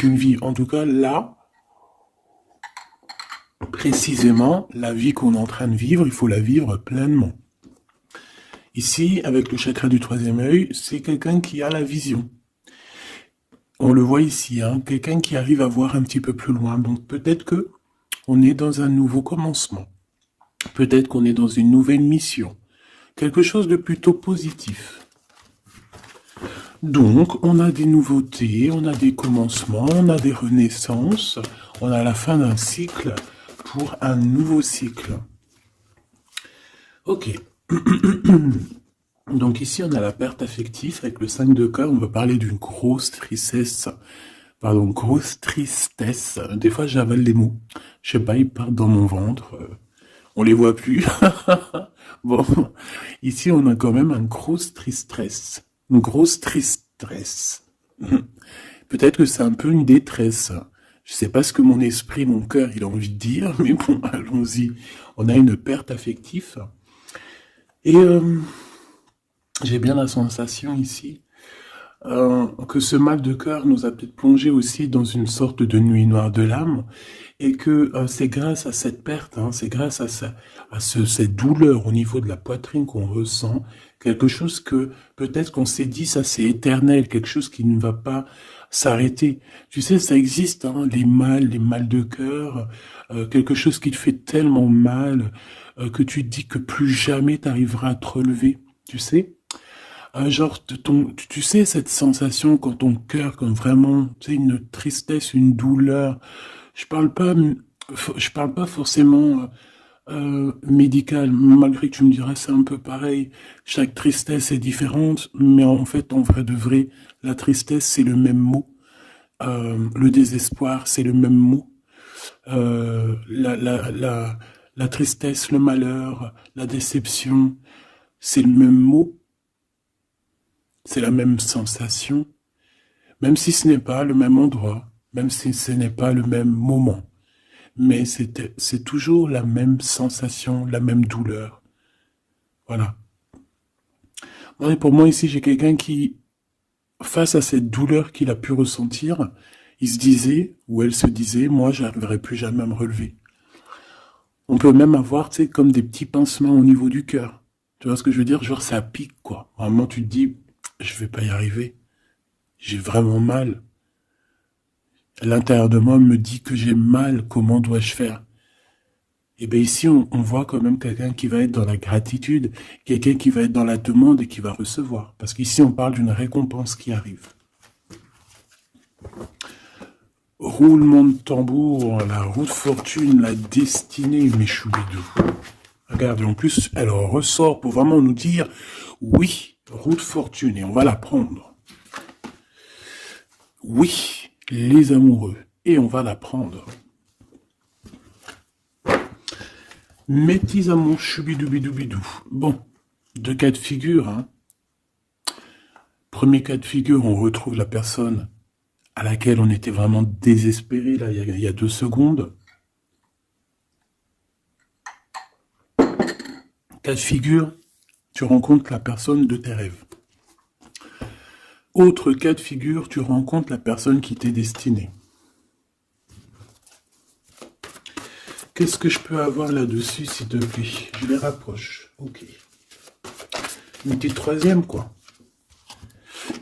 qu'une vie. En tout cas, là, précisément, la vie qu'on est en train de vivre, il faut la vivre pleinement. Ici, avec le chakra du troisième œil, c'est quelqu'un qui a la vision. On le voit ici, hein, quelqu'un qui arrive à voir un petit peu plus loin. Donc peut-être que on est dans un nouveau commencement. Peut-être qu'on est dans une nouvelle mission. Quelque chose de plutôt positif. Donc, on a des nouveautés, on a des commencements, on a des renaissances, on a la fin d'un cycle pour un nouveau cycle. Ok. Donc ici, on a la perte affective avec le 5 de cœur. On va parler d'une grosse tristesse. Pardon, grosse tristesse. Des fois, j'avale les mots. Je sais pas, ils partent dans mon ventre. On les voit plus. Bon, ici, on a quand même une grosse tristesse. Une grosse tristesse. Peut-être que c'est un peu une détresse. Je sais pas ce que mon esprit, mon cœur, il a envie de dire, mais bon, allons-y. On a une perte affective. Et j'ai bien la sensation ici que ce mal de cœur nous a peut-être plongé aussi dans une sorte de nuit noire de l'âme, et que c'est grâce à cette perte, hein, c'est grâce à, cette douleur au niveau de la poitrine qu'on ressent, quelque chose que peut-être qu'on s'est dit, ça c'est éternel, quelque chose qui ne va pas s'arrêter. Tu sais, ça existe, hein, les mal de cœur, quelque chose qui te fait tellement mal que tu te dis que plus jamais tu arriveras à te relever, tu sais. Genre, tu sais, cette sensation quand ton cœur, quand vraiment, tu sais, une tristesse, une douleur. Je parle pas forcément médical, malgré que tu me diras c'est un peu pareil. Chaque tristesse est différente, mais en fait, en vrai de vrai, la tristesse c'est le même mot. Le désespoir c'est le même mot. La tristesse, le malheur, la déception, c'est le même mot. C'est la même sensation, même si ce n'est pas le même endroit, même si ce n'est pas le même moment. Mais c'est toujours la même sensation, la même douleur. Voilà. Et pour moi, ici, j'ai quelqu'un qui, face à cette douleur qu'il a pu ressentir, il se disait, ou elle se disait, moi, j'arriverai plus jamais à me relever. On peut même avoir, tu sais, comme des petits pincements au niveau du cœur. Tu vois ce que je veux dire? Genre, ça pique, quoi. Vraiment, tu te dis, je vais pas y arriver. J'ai vraiment mal. L'intérieur de moi me dit que j'ai mal, comment dois-je faire? Et bien ici, on voit quand même quelqu'un qui va être dans la gratitude, quelqu'un qui va être dans la demande et qui va recevoir. Parce qu'ici, on parle d'une récompense qui arrive. Roulement de tambour, la roue de fortune, la destinée, mes choubidous. Regardez, en plus, elle ressort pour vraiment nous dire, oui, roue de fortune, et on va la prendre. Oui, les amoureux, et on va la prendre. Mes petits amours, choubidoubidou. Bon, deux cas de figure. Hein. Premier cas de figure, on retrouve la personne à laquelle on était vraiment désespéré, là, il y a 2 secondes. Cas de figure, tu rencontres la personne de tes rêves. Autre cas de figure, tu rencontres la personne qui t'est destinée. Qu'est-ce que je peux avoir là-dessus, s'il te plaît? Je les rapproche. Ok. Une petite troisième, quoi.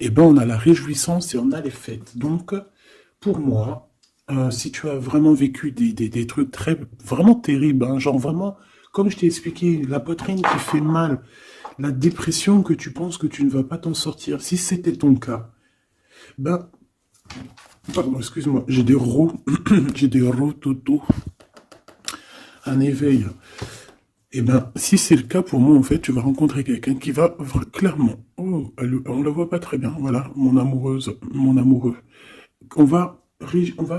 Eh ben, on a la réjouissance et on a les fêtes. Donc, pour moi, si tu as vraiment vécu des trucs vraiment terribles, hein, genre vraiment, comme je t'ai expliqué, la poitrine qui fait mal, la dépression que tu penses que tu ne vas pas t'en sortir, si c'était ton cas, ben, pardon, excuse-moi, j'ai des j'ai des rototos, un éveil. Eh ben, si c'est le cas pour moi, en fait, tu vas rencontrer quelqu'un qui va clairement, oh, on la voit pas très bien, voilà, mon amoureuse, mon amoureux. On va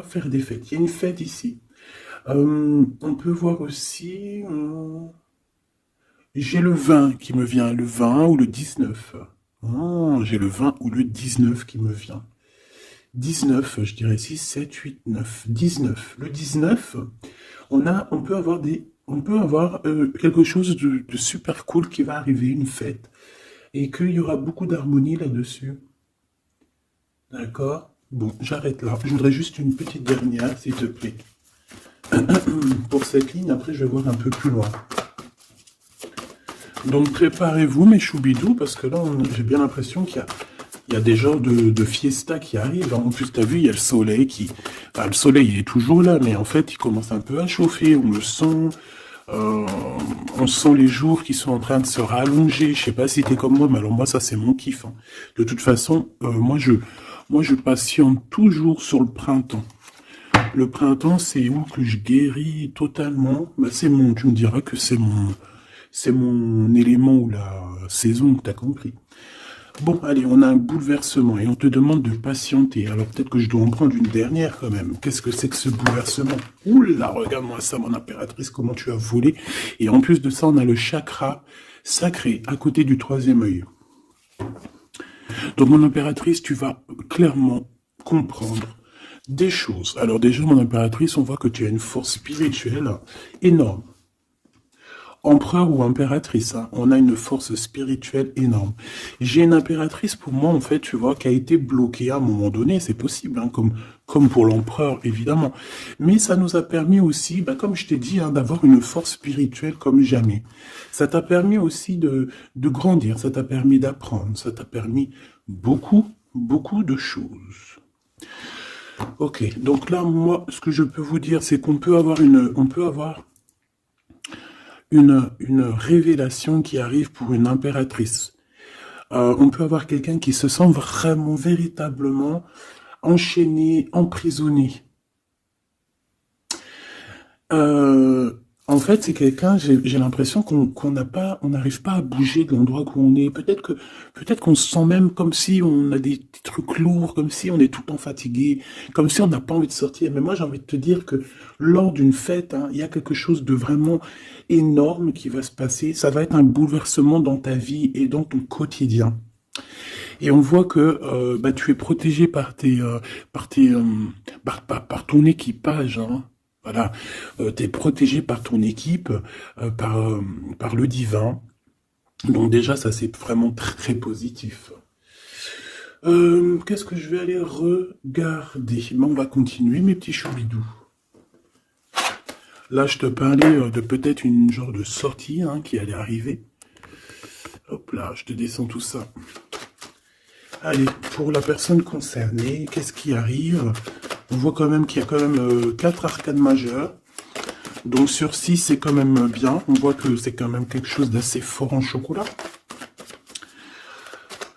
faire des fêtes. Il y a une fête ici. On peut voir aussi, j'ai le 20 qui me vient, le 20 ou le 19. Oh, j'ai le 20 ou le 19 qui me vient. 19, je dirais 6, 7, 8, 9, 19. Le 19, on peut avoir quelque chose de super cool qui va arriver, une fête, et qu'il y aura beaucoup d'harmonie là-dessus. D'accord? Bon, j'arrête là. Je voudrais juste une petite dernière, s'il te plaît. Pour cette ligne, après, je vais voir un peu plus loin. Donc, préparez-vous, mes choubidous, parce que là, j'ai bien l'impression qu'il y a des genres de fiesta qui arrivent. En plus, tu as vu, il y a le soleil qui... Enfin, le soleil, il est toujours là, mais en fait, il commence un peu à chauffer. On le sent. On sent les jours qui sont en train de se rallonger. Je sais pas si t'es comme moi, mais alors moi, ça, c'est mon kiff. Hein. De toute façon, moi, je patiente toujours sur le printemps. Le printemps, c'est où que je guéris totalement. Bah, tu me diras que c'est mon élément ou la saison, t'as compris. Bon, allez, on a un bouleversement et on te demande de patienter. Alors peut-être que je dois en prendre une dernière quand même. Qu'est-ce que c'est que ce bouleversement? Oula, regarde-moi ça, mon impératrice, comment tu as volé. Et en plus de ça, on a le chakra sacré à côté du troisième œil. Donc, mon impératrice, tu vas clairement comprendre des choses. Alors déjà, mon impératrice, on voit que tu as une force spirituelle énorme. Empereur ou impératrice, hein, on a une force spirituelle énorme. J'ai une impératrice pour moi, en fait, tu vois, qui a été bloquée à un moment donné, c'est possible, hein, comme pour l'empereur, évidemment. Mais ça nous a permis aussi, bah, comme je t'ai dit, hein, d'avoir une force spirituelle comme jamais. Ça t'a permis aussi de grandir, ça t'a permis d'apprendre, ça t'a permis beaucoup de choses. Ok, donc là, moi, ce que je peux vous dire, c'est qu'on peut avoir une révélation qui arrive pour une impératrice. On peut avoir quelqu'un qui se sent vraiment, véritablement enchaîné, emprisonné. En fait, c'est quelqu'un, j'ai l'impression qu'on n'arrive pas à bouger de l'endroit où on est. Peut-être qu'on se sent même comme si on a des trucs lourds, comme si on est tout le temps fatigué, comme si on n'a pas envie de sortir. Mais moi, j'ai envie de te dire que lors d'une fête, hein, il y a quelque chose de vraiment énorme qui va se passer. Ça va être un bouleversement dans ta vie et dans ton quotidien. Et on voit que bah, tu es protégé par par ton équipage. Hein. Voilà, tu es protégé par ton équipe, par le divin. Donc déjà, ça c'est vraiment très positif. Qu'est-ce que je vais aller regarder? Ben, on va continuer, mes petits choubidous. Là, je te parlais de peut-être une genre de sortie hein, qui allait arriver. Hop là, je te descends tout ça. Allez, pour la personne concernée, qu'est-ce qui arrive? On voit quand même qu'il y a quand même 4 arcades majeures. Donc sur 6, c'est quand même bien. On voit que c'est quand même quelque chose d'assez fort en chocolat.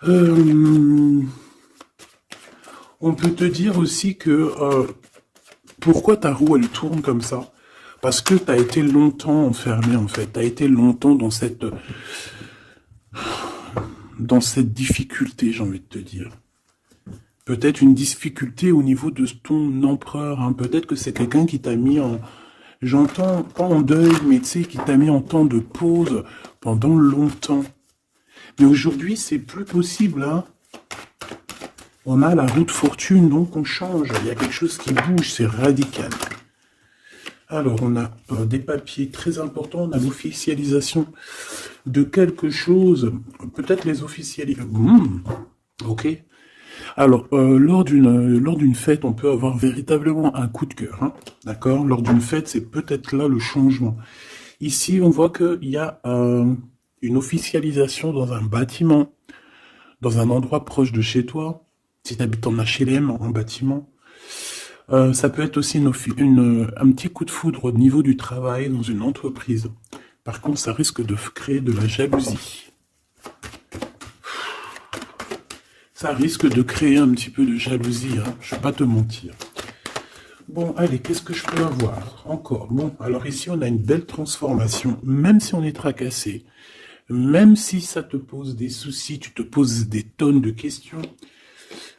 On peut te dire aussi que pourquoi ta roue elle tourne comme ça? Parce que tu as été longtemps enfermé en fait. Tu as été longtemps dans cette difficulté, j'ai envie de te dire. Peut-être une difficulté au niveau de ton empereur. Hein. Peut-être que c'est quelqu'un qui t'a mis en... J'entends pas en deuil, mais tu sais, qui t'a mis en temps de pause pendant longtemps. Mais aujourd'hui, c'est plus possible. Hein. On a la roue de fortune, donc on change. Il y a quelque chose qui bouge, c'est radical. Alors, on a des papiers très importants. On a l'officialisation de quelque chose. Peut-être les officialisations. Ok. Alors, lors d'une fête, on peut avoir véritablement un coup de cœur, hein, d'accord? Lors d'une fête, c'est peut-être là le changement. Ici, on voit qu'il y a une officialisation dans un bâtiment, dans un endroit proche de chez toi, si tu habites en HLM, en bâtiment. Ça peut être aussi un petit coup de foudre au niveau du travail dans une entreprise. Par contre, ça risque de créer de la jalousie. Ça risque de créer un petit peu de jalousie, hein, je ne vais pas te mentir. Bon, allez, qu'est-ce que je peux avoir encore? Bon, alors ici, on a une belle transformation, même si on est tracassé, même si ça te pose des soucis, tu te poses des tonnes de questions,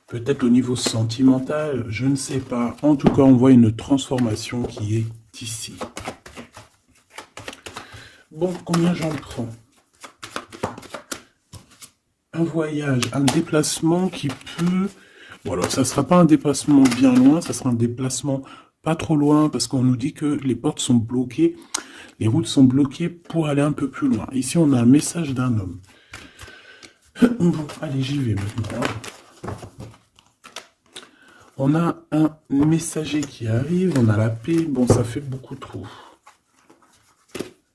peut-être au niveau sentimental, je ne sais pas. En tout cas, on voit une transformation qui est ici. Bon, combien j'en prends? Un voyage, un déplacement qui peut... Bon, alors, ça ne sera pas un déplacement bien loin, ça sera un déplacement pas trop loin, parce qu'on nous dit que les portes sont bloquées, les routes sont bloquées pour aller un peu plus loin. Ici, on a un message d'un homme. Bon, allez, j'y vais maintenant. On a un messager qui arrive, on a la paix. Bon, ça fait beaucoup trop.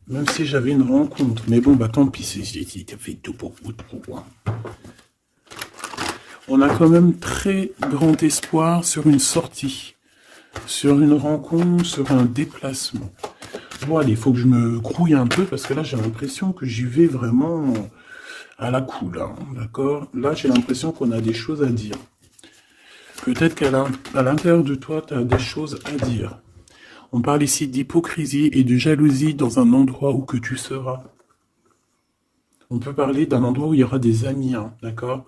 Même si j'avais une rencontre. Mais bon, bah tant pis, ça fait tout beaucoup trop. On a quand même très grand espoir sur une sortie, sur une rencontre, sur un déplacement. Bon, allez, il faut que je me grouille un peu, parce que là, j'ai l'impression que j'y vais vraiment à la cool, hein, d'accord? Là, j'ai l'impression qu'on a des choses à dire. Peut-être qu'à l'intérieur de toi, tu as des choses à dire. On parle ici d'hypocrisie et de jalousie dans un endroit où que tu seras. On peut parler d'un endroit où il y aura des amis, hein, d'accord?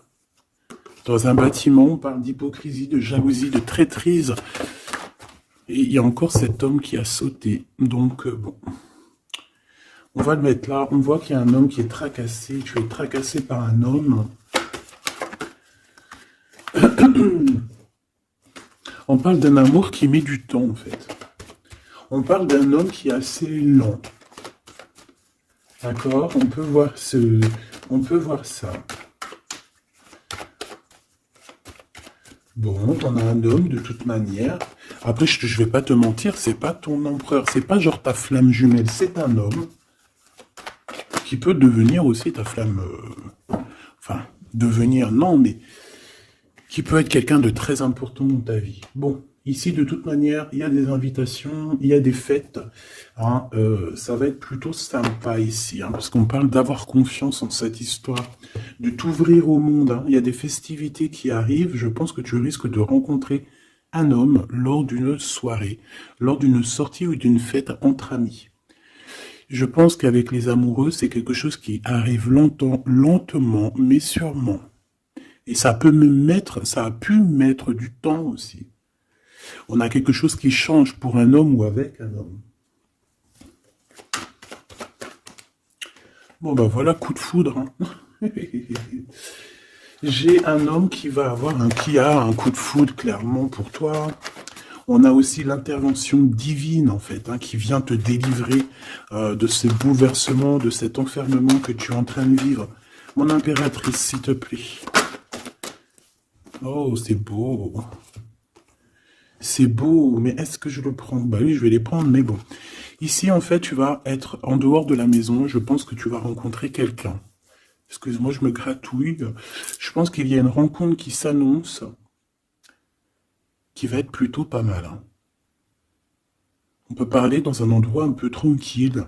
Dans un bâtiment, on parle d'hypocrisie, de jalousie, de traîtrise. Et il y a encore cet homme qui a sauté. Donc, bon. On va le mettre là. On voit qu'il y a un homme qui est tracassé. Tu es tracassé par un homme. On parle d'un amour qui met du temps, en fait. On parle d'un homme qui est assez lent. D'accord? On peut voir ça. Bon, on a un homme de toute manière. Après, je vais pas te mentir, c'est pas ton empereur, c'est pas genre ta flamme jumelle, c'est un homme qui peut devenir aussi ta flamme. Enfin, devenir, non, mais qui peut être quelqu'un de très important dans ta vie. Bon, ici, de toute manière, il y a des invitations, il y a des fêtes. Hein, ça va être plutôt sympa ici, hein, parce qu'on parle d'avoir confiance en cette histoire, de t'ouvrir au monde. Hein. Il y a des festivités qui arrivent. Je pense que tu risques de rencontrer un homme lors d'une soirée, lors d'une sortie ou d'une fête entre amis. Je pense qu'avec les amoureux, c'est quelque chose qui arrive lentement, mais sûrement. Et ça a pu mettre du temps aussi. On a quelque chose qui change pour un homme ou avec un homme. Bon ben voilà, coup de foudre. Hein. J'ai un homme qui a un coup de foudre clairement pour toi. On a aussi l'intervention divine en fait, hein, qui vient te délivrer de ces bouleversements, de cet enfermement que tu es en train de vivre. Mon impératrice, s'il te plaît. Oh, c'est beau. C'est beau, mais est-ce que je le prends? Bah oui, je vais les prendre, mais bon. Ici, en fait, tu vas être en dehors de la maison. Je pense que tu vas rencontrer quelqu'un. Excuse-moi, je me gratouille. Je pense qu'il y a une rencontre qui s'annonce, qui va être plutôt pas mal. Hein. On peut parler dans un endroit un peu tranquille.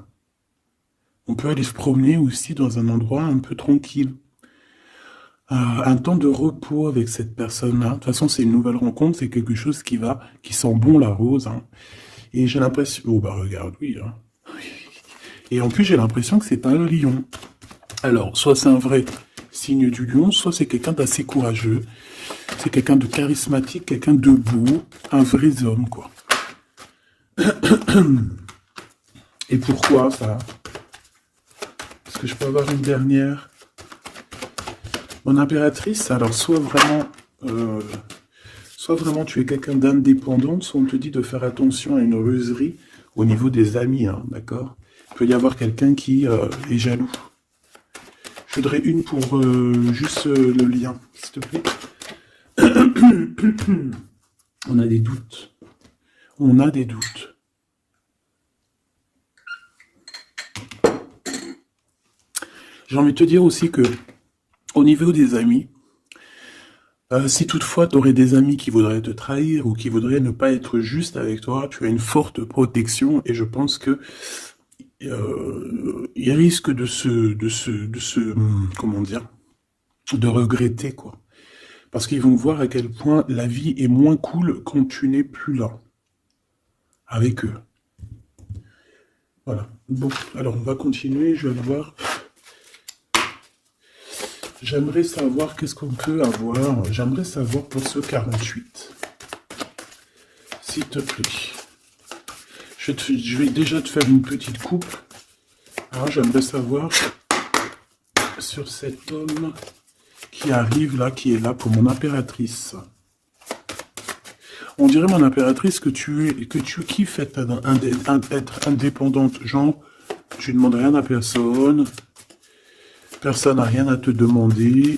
On peut aller se promener aussi dans un endroit un peu tranquille. Un temps de repos avec cette personne-là. De toute façon, c'est une nouvelle rencontre, c'est quelque chose qui sent bon la rose. Hein. Et j'ai l'impression... Oh bah regarde, oui. Hein. Et en plus, j'ai l'impression que c'est un lion. Alors, soit c'est un vrai signe du lion, soit c'est quelqu'un d'assez courageux. C'est quelqu'un de charismatique, quelqu'un de beau, un vrai homme, quoi. Et pourquoi ça? Est-ce que je peux avoir une dernière? Mon impératrice, alors soit vraiment tu es quelqu'un d'indépendant, soit on te dit de faire attention à une ruserie au niveau des amis, hein, d'accord? Il peut y avoir quelqu'un qui est jaloux. Je voudrais une pour juste le lien, s'il te plaît. On a des doutes. On a des doutes. J'ai envie de te dire aussi que au niveau des amis, si toutefois tu aurais des amis qui voudraient te trahir ou qui voudraient ne pas être juste avec toi, tu as une forte protection et je pense que ils risquent comment dire, de regretter quoi. Parce qu'ils vont voir à quel point la vie est moins cool quand tu n'es plus là avec eux. Voilà. Bon, alors on va continuer, je vais aller voir. J'aimerais savoir qu'est-ce qu'on peut avoir. J'aimerais savoir pour ce 48. S'il te plaît. Je vais déjà te faire une petite coupe. Alors j'aimerais savoir sur cet homme qui arrive là, qui est là pour mon impératrice. On dirait, mon impératrice, que tu kiffes être indépendante. Genre, tu ne demandes rien à personne. Personne n'a rien à te demander.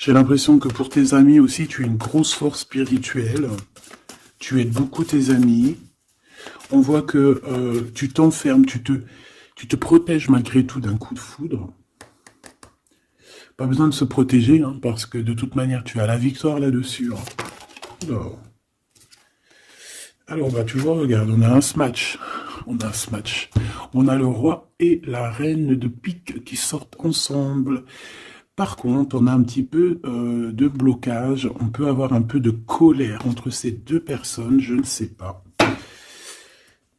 J'ai l'impression que pour tes amis aussi, tu as une grosse force spirituelle. Tu aides beaucoup tes amis. On voit que tu t'enfermes, tu te protèges malgré tout d'un coup de foudre. Pas besoin de se protéger, hein, parce que de toute manière, tu as la victoire là-dessus. Hein. Alors, bah, tu vois, regarde, on a un smash. On a un smash. On a le roi et la reine de pique qui sortent ensemble. Par contre, on a un petit peu de blocage. On peut avoir un peu de colère entre ces deux personnes, je ne sais pas.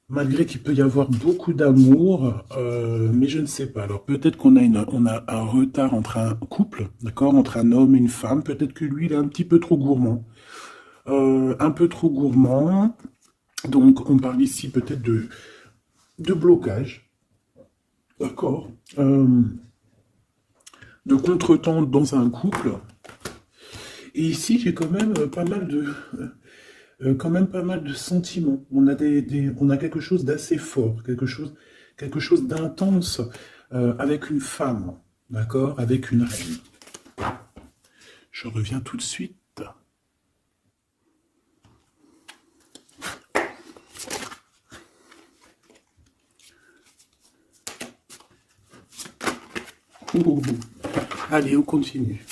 Malgré qu'il peut y avoir beaucoup d'amour, mais je ne sais pas. Alors peut-être qu'on a, on a un retard entre un couple, d'accord, entre un homme et une femme. Peut-être que lui, il est un petit peu trop gourmand. Un peu trop gourmand. Donc on parle ici peut-être de blocage. D'accord. De contretemps dans un couple. Et ici, j'ai quand même pas mal de sentiments. On a on a quelque chose d'assez fort, quelque chose d'intense avec une femme, d'accord, avec une reine. Je reviens tout de suite. Allez, on continue.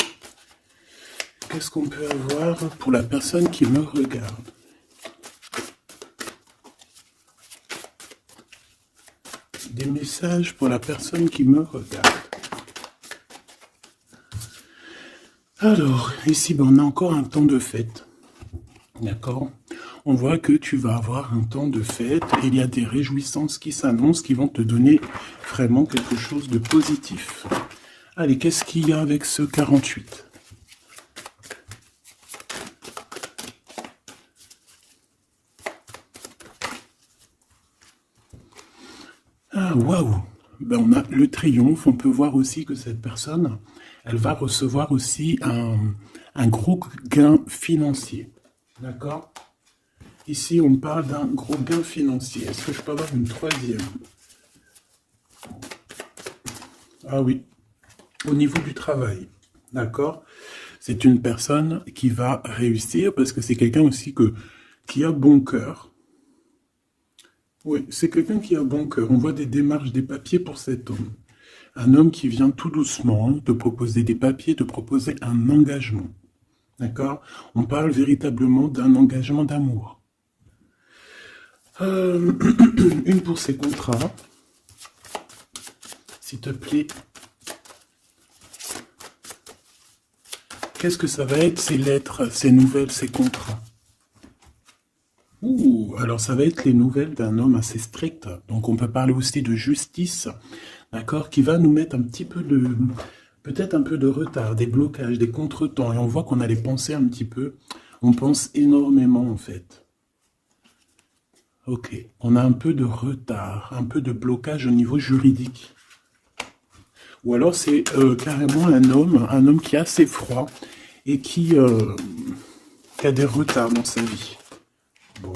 Qu'est-ce qu'on peut avoir pour la personne qui me regarde? Des messages pour la personne qui me regarde. Alors, ici, ben, on a encore un temps de fête. D'accord? On voit que tu vas avoir un temps de fête et il y a des réjouissances qui s'annoncent qui vont te donner vraiment quelque chose de positif. Allez, qu'est-ce qu'il y a avec ce 48? Ah, waouh! Ben, on a le triomphe. On peut voir aussi que cette personne, elle va recevoir aussi un gros gain financier. D'accord? Ici, on parle d'un gros gain financier. Est-ce que je peux avoir une troisième? Ah oui. Au niveau du travail. D'accord? C'est une personne qui va réussir parce que c'est quelqu'un aussi qui a bon cœur. Oui, c'est quelqu'un qui a bon cœur. On voit des démarches, des papiers pour cet homme. Un homme qui vient tout doucement te proposer des papiers, te proposer un engagement. D'accord? On parle véritablement d'un engagement d'amour. Une pour ses contrats. S'il te plaît. Qu'est-ce que ça va être, ces lettres, ces nouvelles, ces contrats? Ouh, alors ça va être les nouvelles d'un homme assez strict. Donc on peut parler aussi de justice, d'accord, qui va nous mettre un petit peu de, peut-être un peu de retard, des blocages, des contretemps. Et on voit qu'on a les pensées un petit peu. On pense énormément en fait. Ok, on a un peu de retard, un peu de blocage au niveau juridique. Ou alors c'est carrément un homme qui est assez froid et qui a des retards dans sa vie. Bon.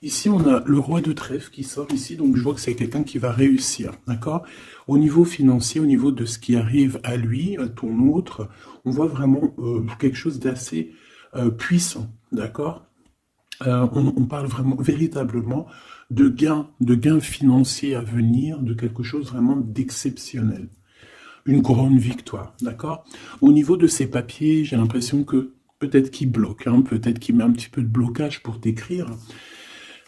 Ici, on a le roi de trèfle qui sort ici, donc je vois que c'est quelqu'un qui va réussir, d'accord? Au niveau financier, au niveau de ce qui arrive à lui, à ton autre, on voit vraiment quelque chose d'assez puissant, d'accord? On parle vraiment, véritablement, de gains financiers à venir, de quelque chose vraiment d'exceptionnel. Une grande victoire, d'accord? Au niveau de ces papiers, j'ai l'impression que peut-être qu'il bloque, hein, peut-être qu'il met un petit peu de blocage pour t'écrire,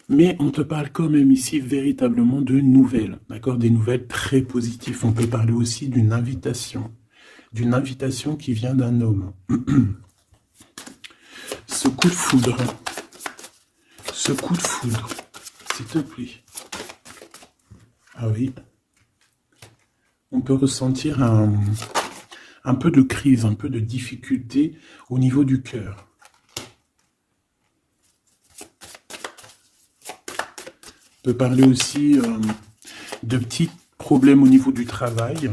mais on te parle quand même ici véritablement de nouvelles, d'accord? Des nouvelles très positives. On peut parler aussi d'une invitation qui vient d'un homme. Ce coup de foudre, s'il te plaît. Ah oui. On peut ressentir un peu de crise, un peu de difficulté au niveau du cœur. On peut parler aussi de petits problèmes au niveau du travail.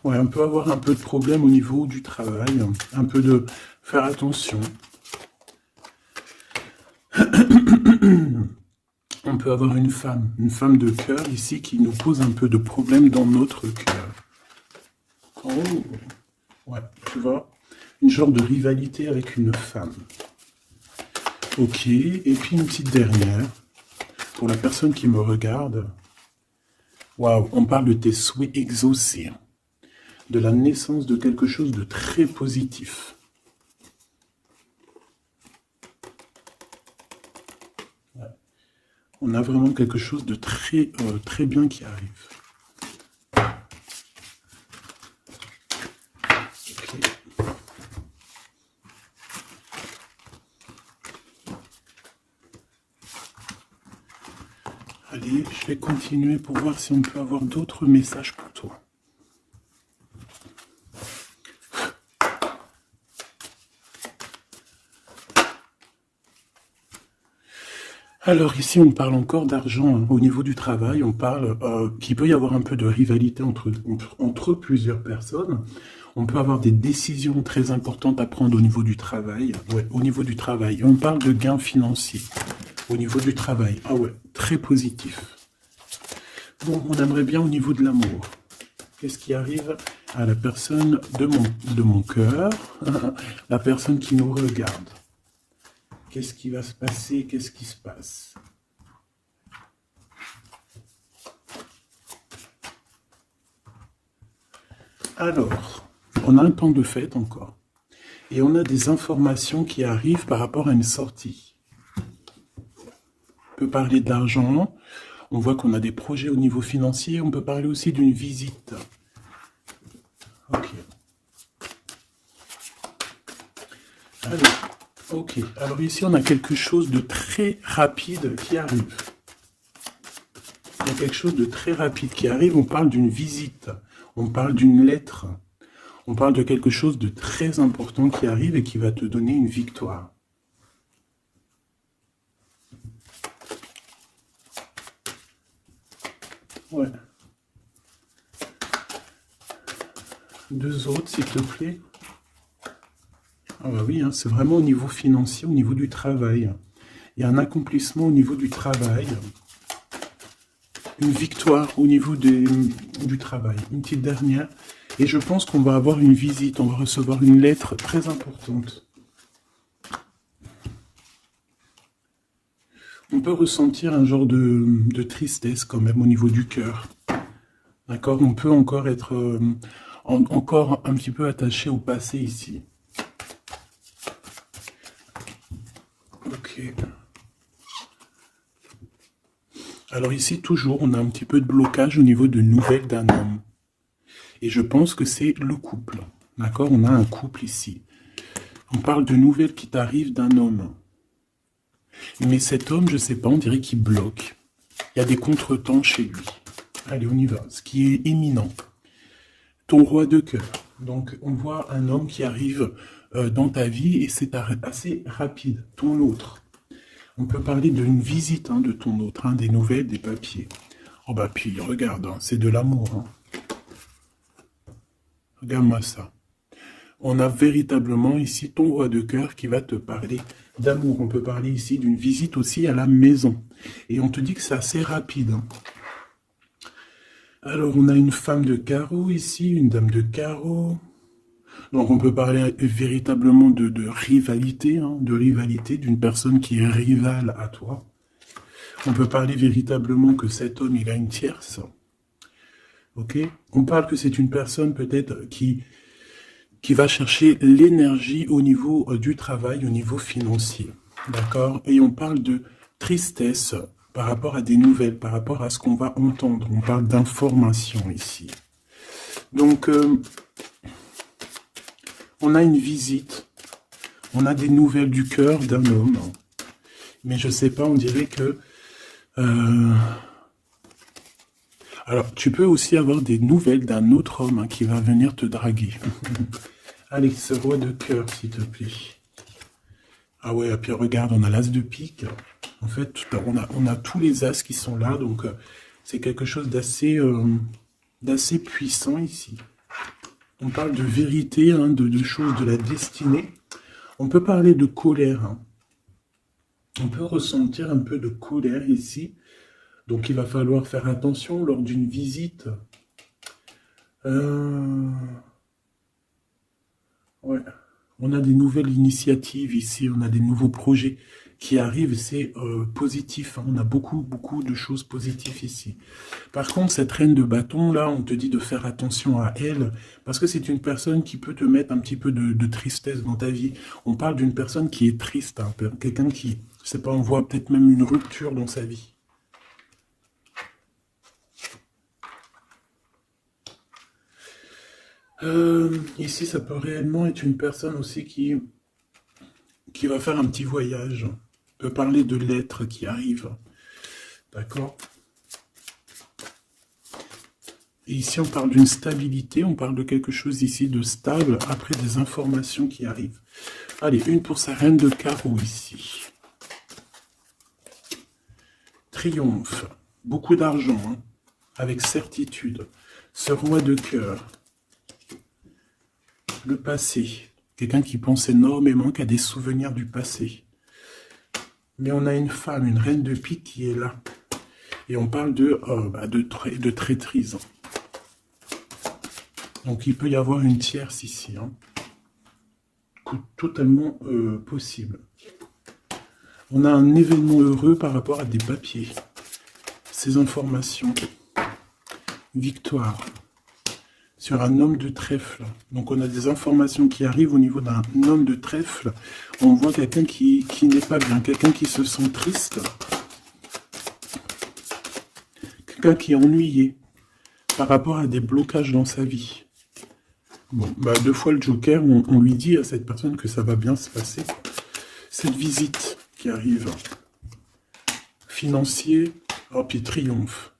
Ouais, on peut avoir un peu de problème au niveau du travail, un peu de faire attention. On peut avoir une femme de cœur ici qui nous pose un peu de problème dans notre cœur. Oh, ouais, tu vois, une genre de rivalité avec une femme. Ok, et puis une petite dernière, pour la personne qui me regarde. Waouh, on parle de tes souhaits exaucés, de la naissance de quelque chose de très positif. Ouais. On a vraiment quelque chose de très, très bien qui arrive. Okay. Allez, je vais continuer pour voir si on peut avoir d'autres messages pour toi. Alors ici, on parle encore d'argent, hein. Au niveau du travail, on parle qu'il peut y avoir un peu de rivalité entre plusieurs personnes. On peut avoir des décisions très importantes à prendre au niveau du travail. Ouais, au niveau du travail. Et on parle de gains financiers au niveau du travail. Ah ouais, très positif. Bon, on aimerait bien au niveau de l'amour. Qu'est-ce qui arrive à la personne de mon cœur, la personne qui nous regarde? Qu'est-ce qui va se passer? Qu'est-ce qui se passe? Alors, on a un temps de fête encore. Et on a des informations qui arrivent par rapport à une sortie. On peut parler de l'argent. On voit qu'on a des projets au niveau financier. On peut parler aussi d'une visite. Ok. Alors, ok. Alors ici, on a quelque chose de très rapide qui arrive. Il y a quelque chose de très rapide qui arrive. On parle d'une visite. On parle d'une lettre. On parle de quelque chose de très important qui arrive et qui va te donner une victoire. Ouais. Deux autres, s'il te plaît. Ah bah oui, hein, c'est vraiment au niveau financier, au niveau du travail. Il y a un accomplissement au niveau du travail. Une victoire au niveau du travail. Une petite dernière. Et je pense qu'on va avoir une visite. On va recevoir une lettre très importante. On peut ressentir un genre de tristesse quand même au niveau du cœur. D'accord? On peut encore être encore un petit peu attaché au passé ici. Ok. Alors ici, toujours, on a un petit peu de blocage au niveau de nouvelles d'un homme. Et je pense que c'est le couple. D'accord? On a un couple ici. On parle de nouvelles qui t'arrivent d'un homme. Mais cet homme, je sais pas, on dirait qu'il bloque. Il y a des contretemps chez lui. Allez, on y va. Ce qui est imminent. Ton roi de cœur. Donc, on voit un homme qui arrive dans ta vie et c'est assez rapide. Ton autre. On peut parler d'une visite de ton autre, des nouvelles, des papiers. Oh bah puis, regarde, c'est de l'amour. Regarde-moi ça. On a véritablement ici ton roi de cœur qui va te parler d'amour. On peut parler ici d'une visite aussi à la maison. Et on te dit que c'est assez rapide. Alors, on a une femme de carreau ici, une dame de carreau. Donc, on peut parler véritablement de rivalité, d'une personne qui est rivale à toi. On peut parler véritablement que cet homme, il a une tierce. Ok? On parle que c'est une personne peut-être qui va chercher l'énergie au niveau du travail, au niveau financier. D'accord? Et on parle de tristesse par rapport à des nouvelles, par rapport à ce qu'on va entendre. On parle d'information ici. Donc, on a une visite. On a des nouvelles du cœur d'un homme. Mais je sais pas, on dirait que... Alors, tu peux aussi avoir des nouvelles d'un autre homme qui va venir te draguer. Allez, ce roi de cœur, s'il te plaît. Ah ouais, et puis regarde, on a l'as de pique. En fait, on a tous les as qui sont là, donc c'est quelque chose d'assez puissant ici. On parle de vérité, de choses de la destinée. On peut parler de colère. On peut ressentir un peu de colère ici. Donc il va falloir faire attention lors d'une visite. Ouais. On a des nouvelles initiatives ici, on a des nouveaux projets qui arrivent, c'est positif, hein. On a beaucoup de choses positives ici. Par contre, cette reine de bâton, là, on te dit de faire attention à elle, parce que c'est une personne qui peut te mettre un petit peu de tristesse dans ta vie. On parle d'une personne qui est triste, hein, quelqu'un qui, je sais pas, on voit peut-être même une rupture dans sa vie. Ici, ça peut réellement être une personne aussi qui va faire un petit voyage. On peut parler de lettres qui arrivent. D'accord? Et ici, on parle d'une stabilité, on parle de quelque chose ici de stable après des informations qui arrivent. Allez, une pour sa reine de carreau ici. Triomphe. Beaucoup d'argent, hein, avec certitude. Ce roi de cœur. Le passé. Quelqu'un qui pense énormément, qui a des souvenirs du passé. Mais on a une femme, une reine de pique qui est là. Et on parle de traîtrise. Donc il peut y avoir une tierce ici. Hein. Totalement possible. On a un événement heureux par rapport à des papiers. Ces informations. Victoire. Sur un homme de trèfle. Donc on a des informations qui arrivent au niveau d'un homme de trèfle. On voit quelqu'un qui n'est pas bien, quelqu'un qui se sent triste. Quelqu'un qui est ennuyé par rapport à des blocages dans sa vie. Bon, bah, 2 fois le Joker, on lui dit à cette personne que ça va bien se passer. Cette visite qui arrive. Financier, oh puis triomphe.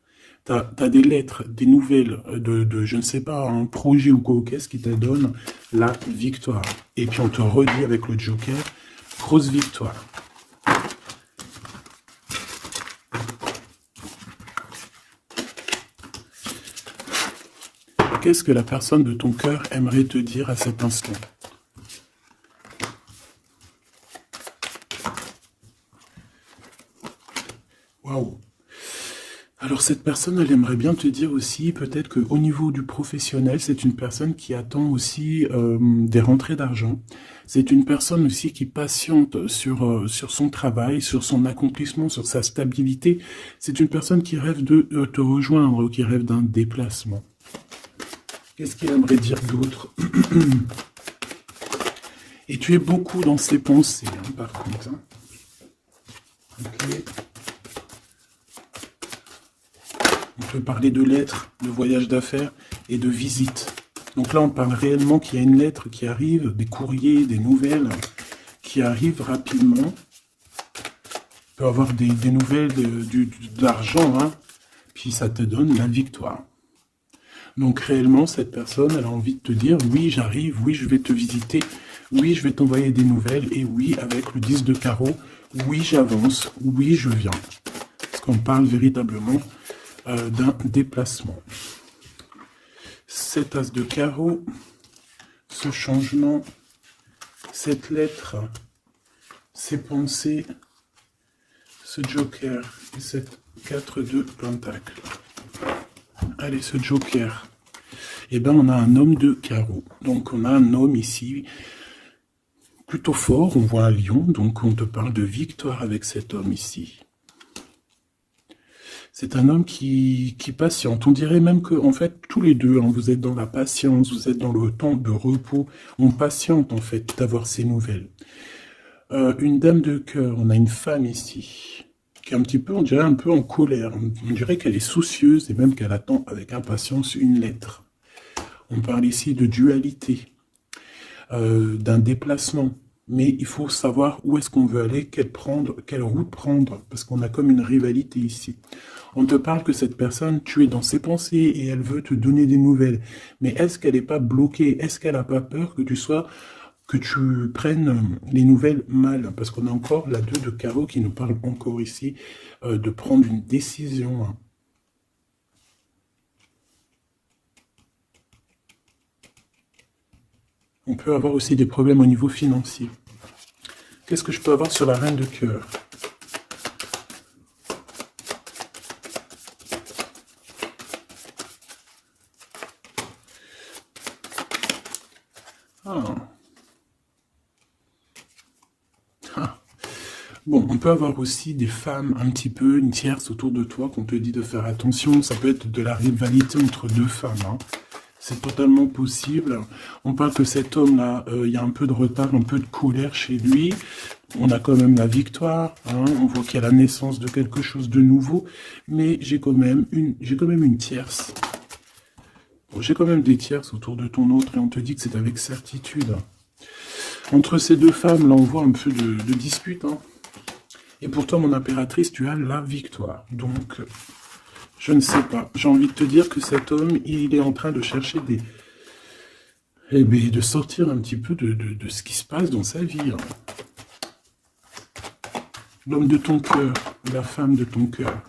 T'as des lettres, des nouvelles de je ne sais pas, un projet ou quoi qu'est-ce qui te donne la victoire. Et puis on te redit avec le Joker, grosse victoire. Qu'est-ce que la personne de ton cœur aimerait te dire à cet instant? Waouh! Alors cette personne, elle aimerait bien te dire aussi, peut-être qu'au niveau du professionnel, c'est une personne qui attend aussi des rentrées d'argent. C'est une personne aussi qui patiente sur son travail, sur son accomplissement, sur sa stabilité. C'est une personne qui rêve de te rejoindre, qui rêve d'un déplacement. Qu'est-ce qu'il aimerait dire d'autre? Et tu es beaucoup dans ses pensées, hein, par contre. Hein. Okay. On peut parler de lettres, de voyage d'affaires et de visites. Donc là, on parle réellement qu'il y a une lettre qui arrive, des courriers, des nouvelles qui arrivent rapidement. On peut avoir des nouvelles de l'argent, hein, puis ça te donne la victoire. Donc réellement, cette personne, elle a envie de te dire, oui, j'arrive, oui, je vais te visiter, oui, je vais t'envoyer des nouvelles, et oui, avec le 10 de carreau, oui, j'avance, oui, je viens. Parce qu'on parle véritablement d'un déplacement. 7 as de carreau, ce changement, cette lettre, ces pensées, ce joker et cette 4 de pentacle. Allez, ce joker. Eh bien, on a un homme de carreau. Donc, on a un homme ici plutôt fort. On voit un lion. Donc, on te parle de victoire avec cet homme ici. C'est un homme qui patiente. On dirait même que, en fait, tous les deux, hein, vous êtes dans la patience, vous êtes dans le temps de repos. On patiente, en fait, d'avoir ces nouvelles. Une dame de cœur. On a une femme ici. Qui est un petit peu, on dirait un peu en colère. On dirait qu'elle est soucieuse et même qu'elle attend avec impatience une lettre. On parle ici de dualité, d'un déplacement. Mais il faut savoir où est-ce qu'on veut aller, quelle route prendre, parce qu'on a comme une rivalité ici. On te parle que cette personne, tu es dans ses pensées et elle veut te donner des nouvelles. Mais est-ce qu'elle n'est pas bloquée? Est-ce qu'elle n'a pas peur que tu prennes les nouvelles mal? Parce qu'on a encore la 2 de carreau qui nous parle encore ici de prendre une décision. Hein. On peut avoir aussi des problèmes au niveau financier. Qu'est-ce que je peux avoir sur la reine de cœur? Ah. Ah. Bon, on peut avoir aussi des femmes un petit peu, une tierce autour de toi qu'on te dit de faire attention. Ça peut être de la rivalité entre deux femmes, hein. C'est totalement possible. On parle que cet homme-là, il y a un peu de retard, un peu de colère chez lui. On a quand même la victoire, hein. On voit qu'il y a la naissance de quelque chose de nouveau. Mais j'ai quand même une tierce. Bon, j'ai quand même des tierces autour de ton autre et on te dit que c'est avec certitude. Entre ces deux femmes, là, on voit un peu de dispute, hein. Et pour toi, mon impératrice, tu as la victoire. Donc, je ne sais pas. J'ai envie de te dire que cet homme, il est en train de chercher des... Eh bien, de sortir un petit peu de ce qui se passe dans sa vie, hein. L'homme de ton cœur, la femme de ton cœur.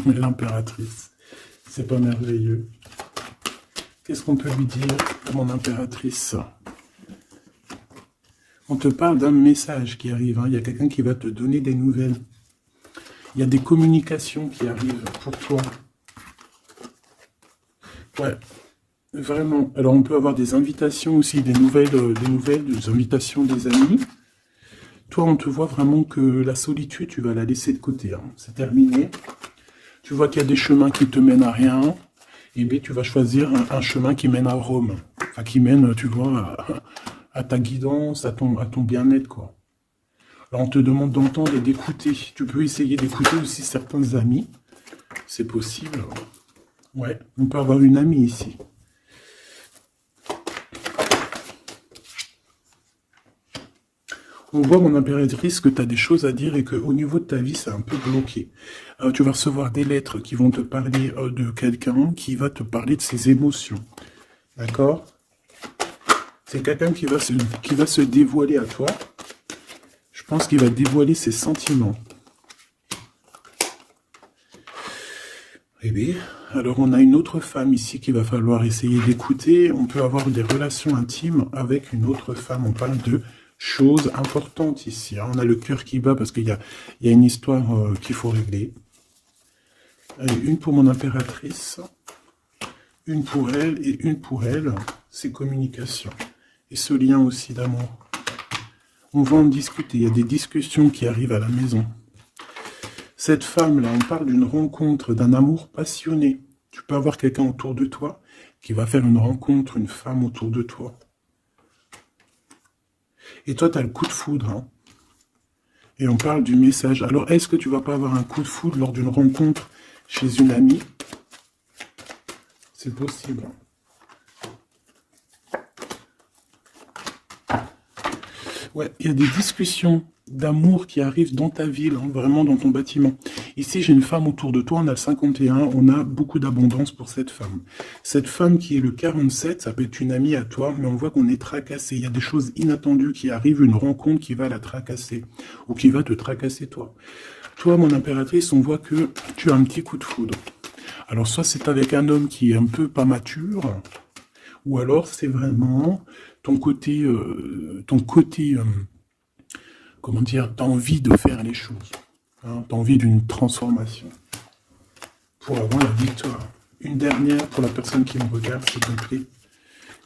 L'impératrice. C'est pas merveilleux. Qu'est-ce qu'on peut lui dire, mon impératrice? On te parle d'un message qui arrive, hein. Il y a quelqu'un qui va te donner des nouvelles. Il y a des communications qui arrivent pour toi. Ouais, vraiment. Alors, on peut avoir des invitations aussi, des nouvelles, des invitations des amis. Toi, on te voit vraiment que la solitude, tu vas la laisser de côté, hein. C'est terminé. Tu vois qu'il y a des chemins qui te mènent à rien. Et bien, tu vas choisir un chemin qui mène à Rome. Enfin, qui mène, tu vois, à ta guidance, à ton bien-être, quoi. Alors, on te demande d'entendre et d'écouter. Tu peux essayer d'écouter aussi certains amis. C'est possible. Ouais, on peut avoir une amie ici. On voit, mon impératrice, que tu as des choses à dire et qu'au niveau de ta vie, c'est un peu bloqué. Tu vas recevoir des lettres qui vont te parler de quelqu'un qui va te parler de ses émotions. D'accord? C'est quelqu'un qui va se dévoiler à toi. Je pense qu'il va dévoiler ses sentiments. Eh bien, alors on a une autre femme ici qu'il va falloir essayer d'écouter. On peut avoir des relations intimes avec une autre femme. On parle de choses importantes ici, hein. On a le cœur qui bat parce qu'il y a une histoire qu'il faut régler. Allez, une pour mon impératrice, une pour elle et une pour elle, c'est communication. Et ce lien aussi d'amour. On va en discuter, il y a des discussions qui arrivent à la maison. Cette femme-là, on parle d'une rencontre, d'un amour passionné. Tu peux avoir quelqu'un autour de toi qui va faire une rencontre, une femme autour de toi. Et toi, tu as le coup de foudre, hein. Et on parle du message. Alors, est-ce que tu vas pas avoir un coup de foudre lors d'une rencontre chez une amie? C'est possible. Ouais, il y a des discussions d'amour qui arrivent dans ta ville, hein, vraiment dans ton bâtiment. Ici, j'ai une femme autour de toi, on a le 51, on a beaucoup d'abondance pour cette femme. Cette femme qui est le 47, ça peut être une amie à toi, mais on voit qu'on est tracassé. Il y a des choses inattendues qui arrivent, une rencontre qui va la tracasser, ou qui va te tracasser toi. Toi, mon impératrice, on voit que tu as un petit coup de foudre. Alors, soit c'est avec un homme qui est un peu pas mature, ou alors c'est vraiment ton côté, comment dire, t'as envie de faire les choses, hein, t'as envie d'une transformation pour avoir la victoire. Une dernière pour la personne qui me regarde, s'il te plaît.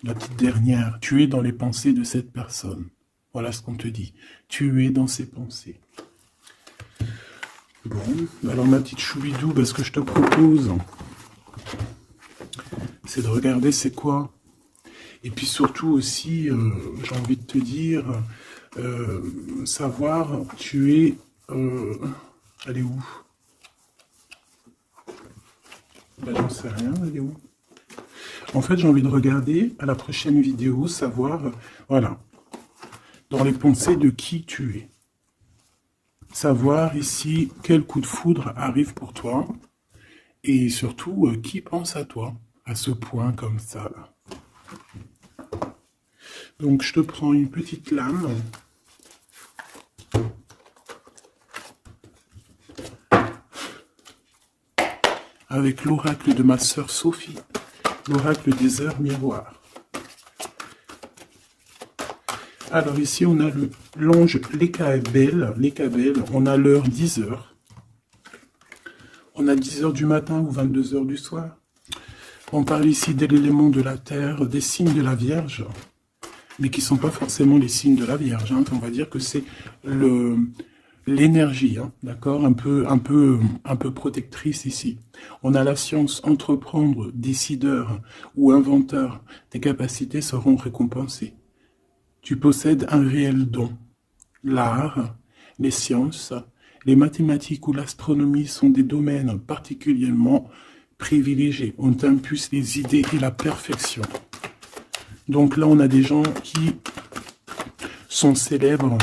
La petite dernière, tu es dans les pensées de cette personne. Voilà ce qu'on te dit. Tu es dans ses pensées. Bon, alors ma petite choubidou, ce que je te propose, c'est de regarder c'est quoi. Et puis surtout aussi, j'ai envie de te dire, savoir, tu es... elle est où? J'en sais rien, elle est où? En fait, j'ai envie de regarder à la prochaine vidéo, savoir, voilà, dans les pensées de qui tu es. Savoir ici quel coup de foudre arrive pour toi. Et surtout, qui pense à toi, à ce point comme ça, là. Donc, je te prends une petite lame. Avec l'oracle de ma sœur Sophie, l'oracle des heures miroirs. Alors ici, on a l'ange Lekabel, on a l'heure 10h. On a 10h du matin ou 22h du soir. On parle ici de l'élément de la terre, des signes de la Vierge, mais qui ne sont pas forcément les signes de la Vierge. Hein. On va dire que c'est l'énergie, hein, d'accord, un peu protectrice ici. On a la science, entreprendre, décideur ou inventeur. Tes capacités seront récompensées. Tu possèdes un réel don. L'art, les sciences, les mathématiques ou l'astronomie sont des domaines particulièrement privilégiés. On t'impulse les idées et la perfection. Donc là, on a des gens qui sont célèbres,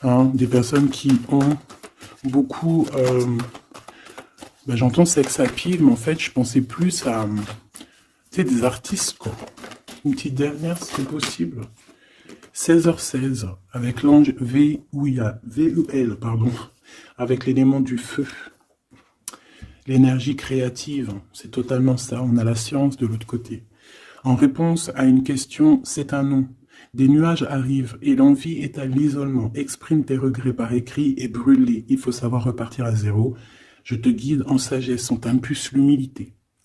hein, des personnes qui ont beaucoup... j'entends sex appeal, mais en fait, je pensais plus à des artistes, quoi. Une petite dernière, si c'est possible. 16h16, avec l'ange VUL, pardon, avec l'élément du feu. L'énergie créative, c'est totalement ça. On a la science de l'autre côté. En réponse à une question, c'est un non. Des nuages arrivent et l'envie est à l'isolement. Exprime tes regrets par écrit et brûle-les. Il faut savoir repartir à zéro. Je te guide en sagesse, on t'impulse l'humilité.